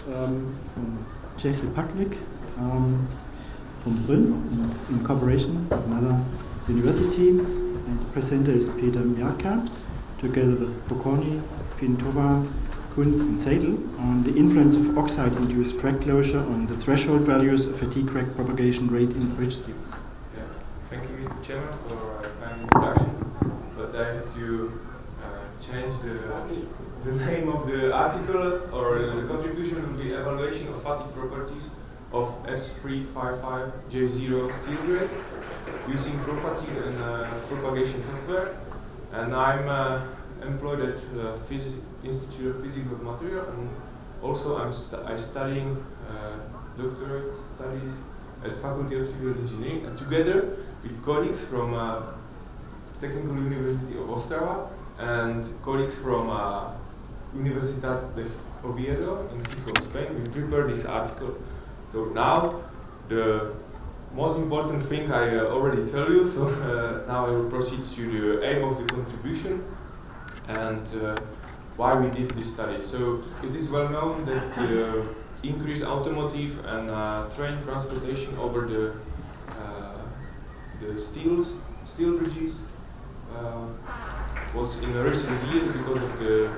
from Czech Republic, from Brünn, in cooperation with another university. And the presenter is Peter Mjaka, together with Pokorny, Pintova, Kunz, and Seidel, on the influence of oxide-induced crack closure on the threshold values of fatigue crack propagation rate in bridge steels. Yeah. Thank you, Mr. Chairman, for a kind introduction. But I have to change the name of the article, or the contribution will be evaluation of fatigue properties of S355J0 steel grade using Propagation and Propagation software. And I'm employed at Institute of Physics of Material, and also I'm studying doctorate studies at Faculty of Civil Engineering, and together with colleagues from Technical University of Ostrava and colleagues from Universidad de Oviedo in Gijón, Spain, we prepared this article. So now the most important thing I already tell you, so now I will proceed to the aim of the contribution and why we did this study. So it is well known that the increased automotive and train transportation over the steel bridges was in recent years because of the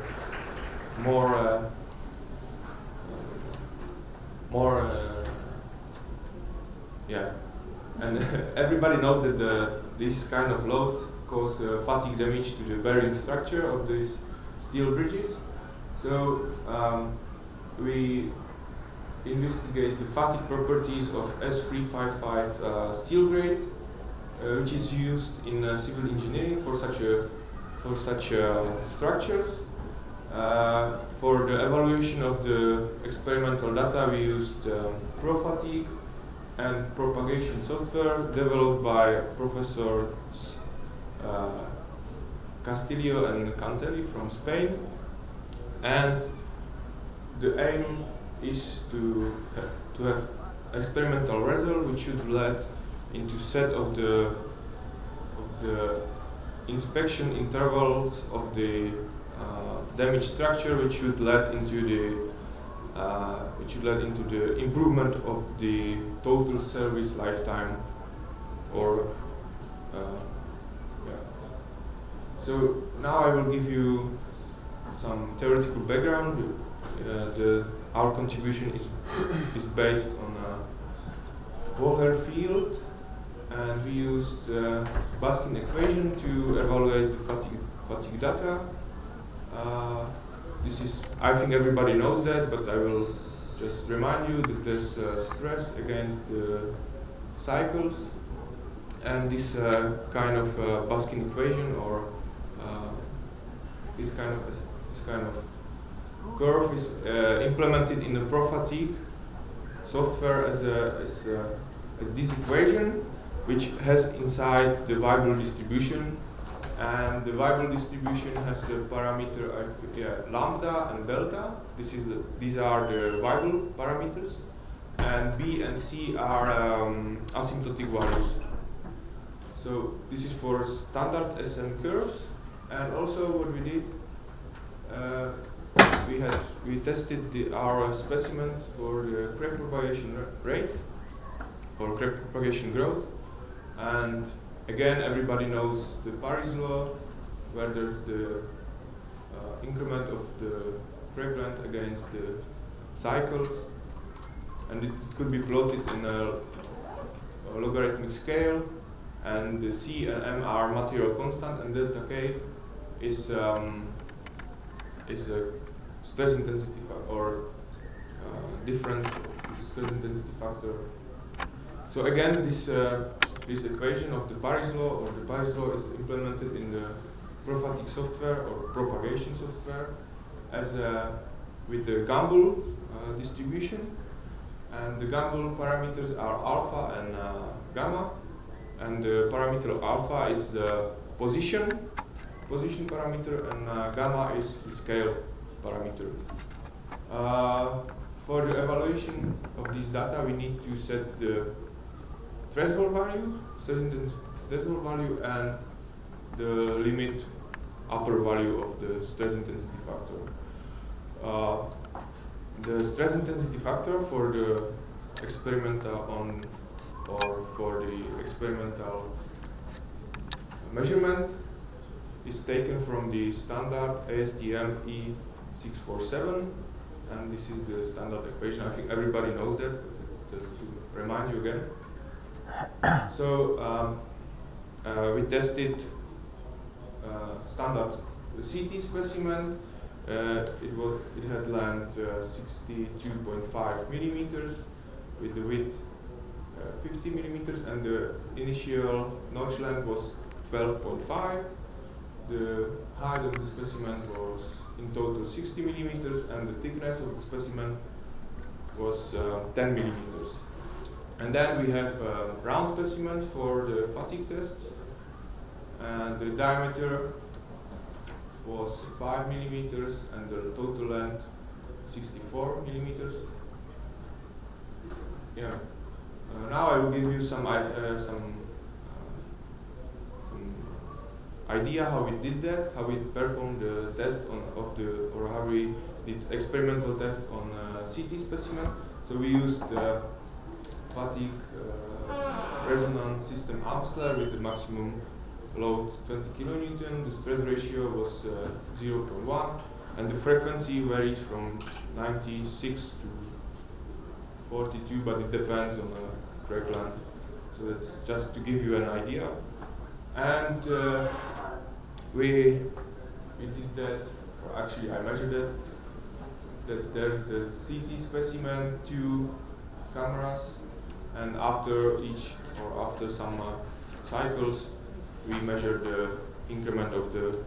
more and everybody knows that this kind of load cause fatigue damage to the bearing structure of these steel bridges. So we investigate the fatigue properties of S355 steel grade, which is used in civil engineering for such structures. For the evaluation of the experimental data, we used ProFatigue and Propagation software developed by Professors Castillo and Cantelli from Spain. And the aim is to have experimental result which should lead into set of the inspection intervals of the damaged structure, which should lead into the improvement of the total service lifetime, or So now I will give you some theoretical background. Our contribution is based on a Bohler field, and we used the Baskin equation to evaluate the fatigue data. I think everybody knows that, but I will just remind you that there's stress against the cycles, and this kind of Baskin equation, or this kind of curve is implemented in the ProFatigue software as this equation, which has inside the Weibull distribution, and the Weibull distribution has a parameter lambda and delta. These are the Weibull parameters, and B and C are asymptotic values. So this is for standard SN curves, and also what we did, we tested our specimens for the crack propagation rate, or crack propagation growth, and again everybody knows the Paris law, where there's the increment of the crack length against the cycles, and it could be plotted in a logarithmic scale, and the C and M are material constant, and delta K is a stress intensity or difference of stress intensity factor. So again, this equation of the Paris law, or the Paris law, is implemented in the ProFatigue software or Propagation software as with the Gumbel distribution, and the Gumbel parameters are alpha and gamma, and the parameter of alpha is the position parameter, and gamma is the scale parameter. For the evaluation of this data, we need to set the threshold value, stress intensity threshold value, and the limit upper value of the stress intensity factor. the stress intensity factor for the experimental for the experimental measurement is taken from the standard ASTM E647, and this is the standard equation. I think everybody knows that. It's just to remind you again. So we tested standard CT specimen. It had length 62.5 millimeters with the width 50 millimeters, and the initial notch length was 12.5. The height of the specimen was in total 60 millimeters, and the thickness of the specimen was 10 millimeters. And then we have a round specimen for the fatigue test, and the diameter was 5 millimeters, and the total length 64 millimeters. Yeah. Now I will give you some idea how we did that, how we performed the test or how we did experimental test on CT specimen. So we used the fatigue resonance system Oxide with the maximum load 20 kilonewton. The stress ratio was 0.1, and the frequency varied from 96 to 42, but it depends on the crack length. So that's just to give you an idea. And we did that, or actually I measured it, that there's the CT specimen, 2 cameras, and after some cycles, we measure the increment of the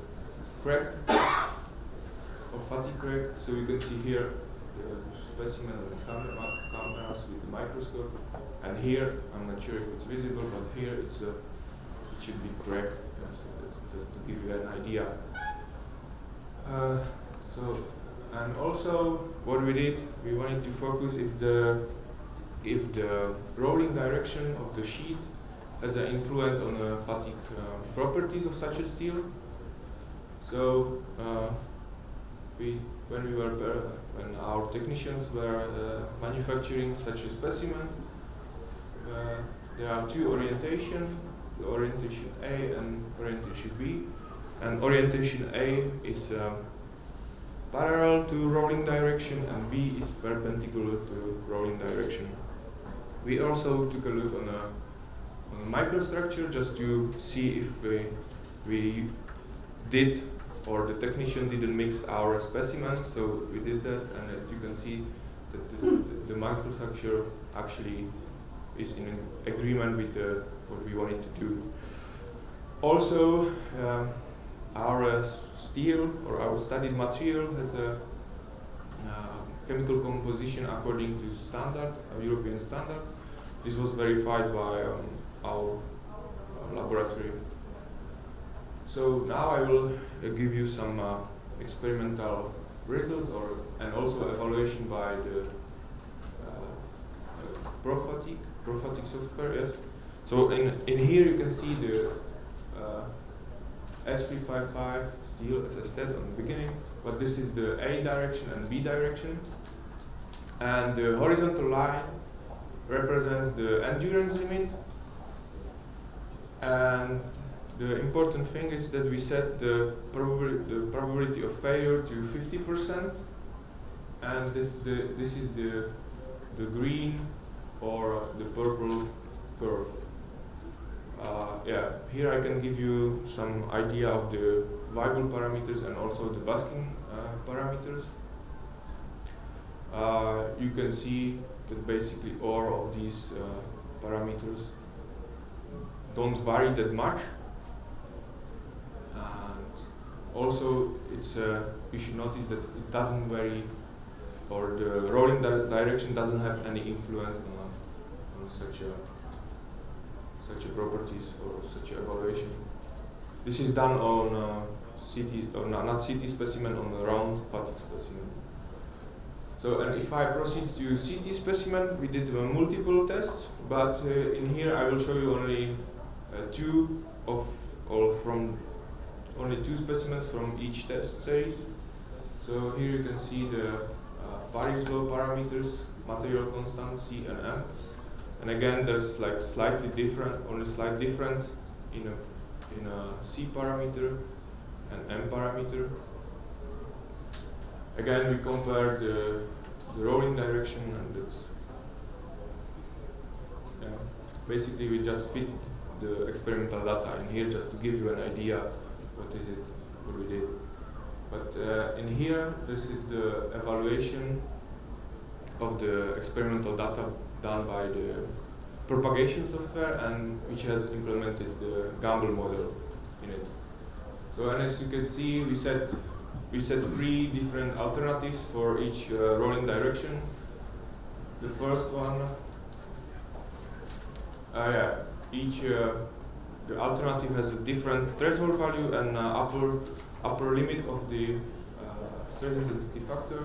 crack, of fatigue crack. So you can see here the specimen of the cameras with the microscope, and here, I'm not sure if it's visible, but here it should be crack. So that's just to give you an idea. And also what we did, we wanted to focus if the rolling direction of the sheet has an influence on the fatigue properties of such a steel. So when our technicians were manufacturing such a specimen, there are 2 orientations, the orientation A and orientation B. And orientation A is parallel to rolling direction, and B is perpendicular to rolling direction. We also took a look on a microstructure just to see if we did, or the technician didn't mix our specimens. So we did that, and you can see that the microstructure actually is in agreement with what we wanted to do. Also, our steel, or our studied material, has a chemical composition according to standard, European standard. This was verified by our laboratory. So now I will give you some experimental results, and also evaluation by the Propagation software. Yes. So in here you can see the S355 steel, as I said on the beginning, but this is the A direction and B direction, and the horizontal line represents the endurance limit, and the important thing is that we set the probability of failure to 50%, and this is the green or the purple curve. Here I can give you some idea of the Weibull parameters and also the basking parameters. You can see that basically all of these parameters don't vary that much. And also, you should notice that it doesn't vary, or the rolling direction doesn't have any influence on such a properties or such a evaluation. This is done on CT, or not CT specimen, on a round fatigue specimen. So, and if I proceed to CT specimen, we did multiple tests, but in here I will show you only only two specimens from each test series. So here you can see the Paris law parameters, material constant C and M. And again, there's like only slight difference in a C parameter and M parameter. Again, we compare the rolling direction, and it's basically we just fit the experimental data in here just to give you an idea what we did. But in here, this is the evaluation of the experimental data done by the propagation software, and which has implemented the Gamble model in it. So, and as you can see, we set 3 different alternatives for each rolling direction. The first one, the alternative has a different threshold value and upper limit of the stress intensity factor.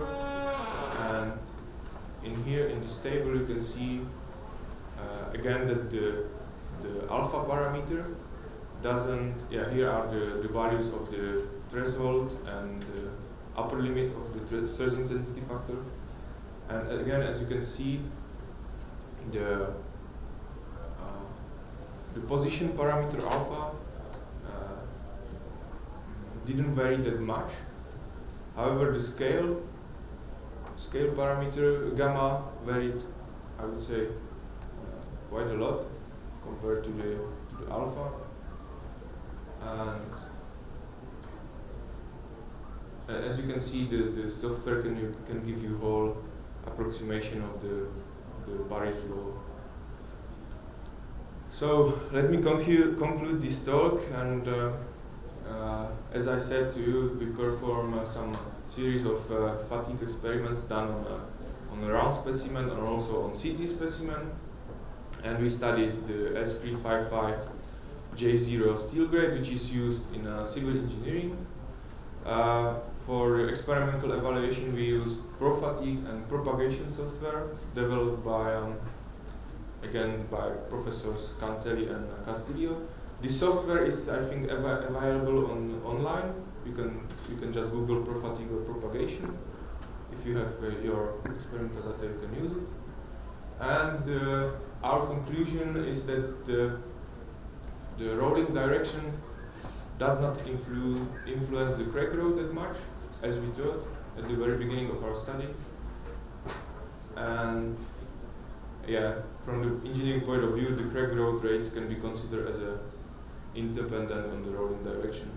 And in here, in this table, you can see again that the alpha parameter doesn't. Here are the values of the threshold and the upper limit of the stress intensity factor. And again, as you can see, the position parameter alpha didn't vary that much. However, the scale parameter gamma varied, I would say, quite a lot compared to the alpha. And as you can see, the software can give you whole approximation of the Paris law. So let me conclude this talk, and as I said to you, we perform some series of fatigue experiments done on a round specimen and also on CT specimen, and we studied the S355 J0 steel grade, which is used in civil engineering. For experimental evaluation, we used ProFatigue and Propagation software developed by again by Professors Cantelli and Castillo. This software is, I think, available online. You can just Google ProFatigue or Propagation. If you have your experimental data, you can use it. And our conclusion is that the rolling direction does not influence the crack growth that much, as we thought at the very beginning of our study. And from the engineering point of view, the crack growth rates can be considered as independent on the rolling direction.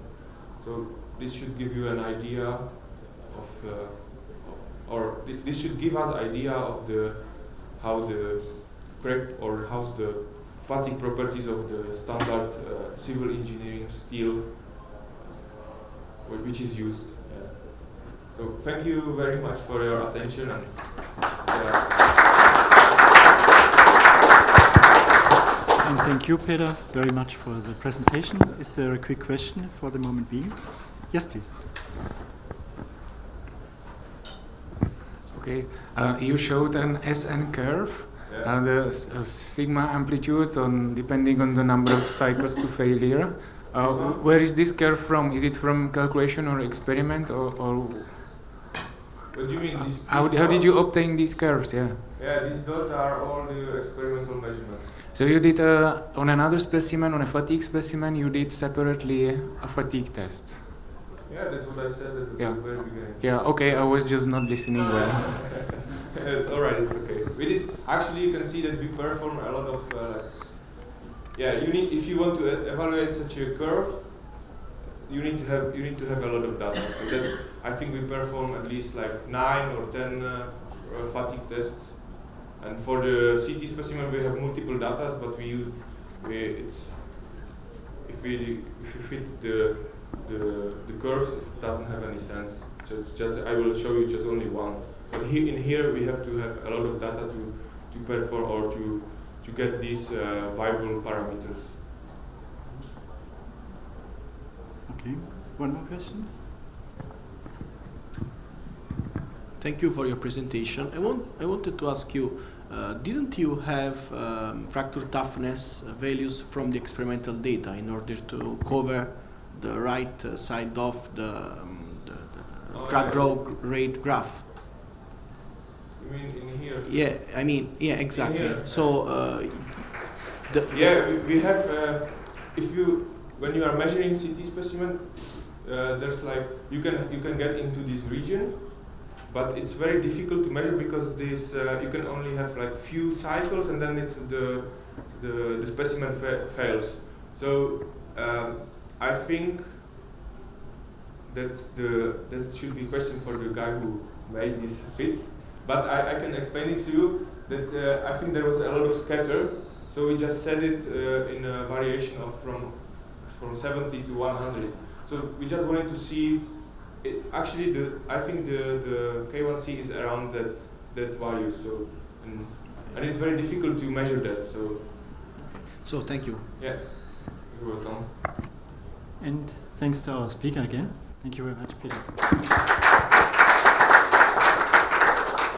So this should give you an idea of, this should give us idea of how the crack or how's the fatigue properties of the standard civil engineering steel, which is used. So thank you very much for your attention. And thank you, Peter, very much for the presentation. Is there a quick question for the moment being? Yes, please. Okay, you showed an SN curve. And the sigma amplitude depending on the number of cycles to failure. Where is this curve from? Is it from calculation or experiment or what do you mean? How did you obtain these curves? Yeah, these dots are all the experimental measurements. So you did on another specimen, on a fatigue specimen, you did separately a fatigue test. Yeah, that's what I said at the very beginning. Yeah, okay, I was just not listening well. It's alright, it's okay. We did, actually you can see that we perform a lot of, if you want to evaluate such a curve, you need to have a lot of data. So that's, I think we perform at least like 9 or 10 fatigue tests. And for the CT specimen we have multiple data, but if we fit the curves, it doesn't have any sense. So it's just, I will show you just only one. But in here we have to have a lot of data to perform or to get these viable parameters. Okay, one more question. Thank you for your presentation. I wanted to ask you, didn't you have fracture toughness values from the experimental data in order to cover the right side of the crack growth rate graph? You mean in here? Yeah, I mean, yeah, exactly. Here. So, we have, when you are measuring CT specimen, there's like, you can get into this region, but it's very difficult to measure because this, you can only have like few cycles and then the specimen fails. So I think that should be a question for the guy who made these fits. But I can explain it to you that I think there was a lot of scatter, so we just set it in a variation of from 70 to 100. So we just wanted to see. Actually, I think the K1C is around that value. So and it's very difficult to measure that. So thank you. Yeah, you're welcome. And thanks to our speaker again. Thank you very much, Peter.